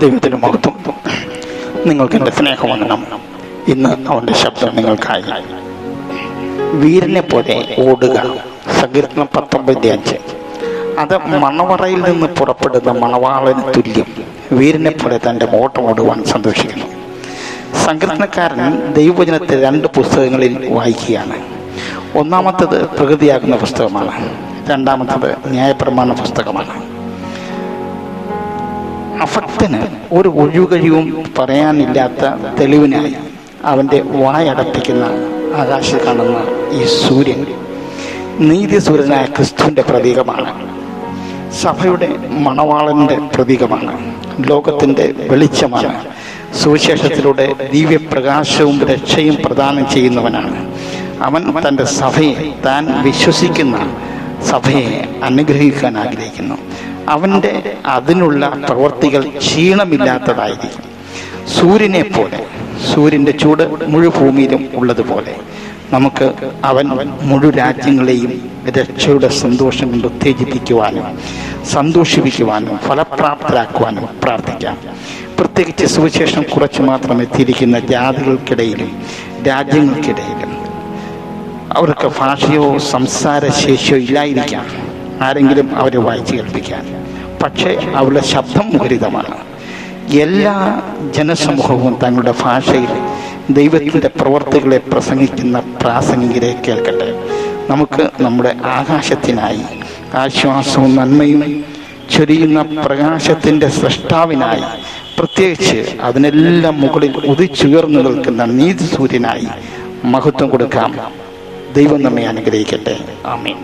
ദൈവത്തിന് മഹത്വം. നിങ്ങൾക്ക് എൻ്റെ സ്നേഹവന്ദനം. ഇന്ന് അവൻ്റെ ശബ്ദം നിങ്ങൾക്കായി. വീരനെ പോലെ ഓടുക, സങ്കീർത്തനം 19:5. അത് മണവറയിൽ നിന്ന് പുറപ്പെടുന്ന മണവാളന് തുല്യം. വീരനെ പോലെ തൻ്റെ ഓട്ടം ഓടുവാൻ സന്തോഷിക്കുന്നു. സങ്കീർത്തനക്കാരൻ ദൈവവചനത്തെ 2 പുസ്തകങ്ങളിൽ വായിക്കുകയാണ്. ഒന്നാമത്തത് പ്രകൃതിയാകുന്ന പുസ്തകമാണ്, രണ്ടാമത്തത് ന്യായപ്രമാണ പുസ്തകമാണ്. അഭക്തന് ഒരു ഒഴികഴിവും പറയാനില്ലാത്ത തെളിവിനായി അവൻ്റെ വായടപ്പിക്കുന്ന ആകാശം കാണുന്ന ഈ സൂര്യൻ നീതിസൂര്യനായ ക്രിസ്തുവിൻ്റെ പ്രതീകമാണ്. സഭയുടെ മണവാളൻ്റെ പ്രതീകമാണ്. ലോകത്തിൻ്റെ വെളിച്ചമാണ്. സുവിശേഷത്തിലൂടെ ദിവ്യപ്രകാശവും രക്ഷയും പ്രദാനം ചെയ്യുന്നവനാണ്. അവൻ തൻ്റെ സഭയെ, താൻ വിശ്വസിക്കുന്ന സഭയെ അനുഗ്രഹിക്കാൻ ആഗ്രഹിക്കുന്നു. അവൻ്റെ അതിനുള്ള പ്രവൃത്തികൾ ക്ഷീണമില്ലാത്തതായിരിക്കും. സൂര്യനെ പോലെ, സൂര്യൻ്റെ ചൂട് മുഴുഭൂമിയിലും ഉള്ളതുപോലെ നമുക്ക് അവൻ മുഴു രാജ്യങ്ങളെയും രക്ഷയുടെ സന്തോഷം കൊണ്ട് ഉത്തേജിപ്പിക്കുവാനും സന്തോഷിപ്പിക്കുവാനും ഫലപ്രാപ്തരാക്കുവാനും പ്രാർത്ഥിക്കാം. പ്രത്യേകിച്ച് സുവിശേഷം കുറച്ച് മാത്രം എത്തിയിരിക്കുന്ന ജാതികൾക്കിടയിലും രാജ്യങ്ങൾക്കിടയിലും അവർക്ക് ഭാഷയോ സംസാരശേഷിയോ ഇല്ലായിരിക്കാം. ആരെങ്കിലും അവരെ വായിച്ചു കേൾപ്പിക്കാൻ. പക്ഷേ അവരുടെ ശബ്ദം മുഖരിതമാണ്. എല്ലാ ജനസമൂഹവും തങ്ങളുടെ ഭാഷയിൽ ദൈവത്തിൻ്റെ പ്രവർത്തികളെ പ്രസംഗിക്കുന്ന പ്രാസംഗികരെ കേൾക്കട്ടെ. നമുക്ക് നമ്മുടെ ആകാശത്തിനായി, ആശ്വാസവും നന്മയും ചൊരിയുന്ന പ്രകാശത്തിൻ്റെ സൃഷ്ടാവിനായി, പ്രത്യേകിച്ച് അതിനെല്ലാം മുകളിൽ ഉദിച്ചുയർന്നു നിൽക്കുന്ന നീതി സൂര്യനായി മഹത്വം കൊടുക്കാം. ദൈവം നമ്മെ അനുഗ്രഹിക്കട്ടെ. ആമേൻ.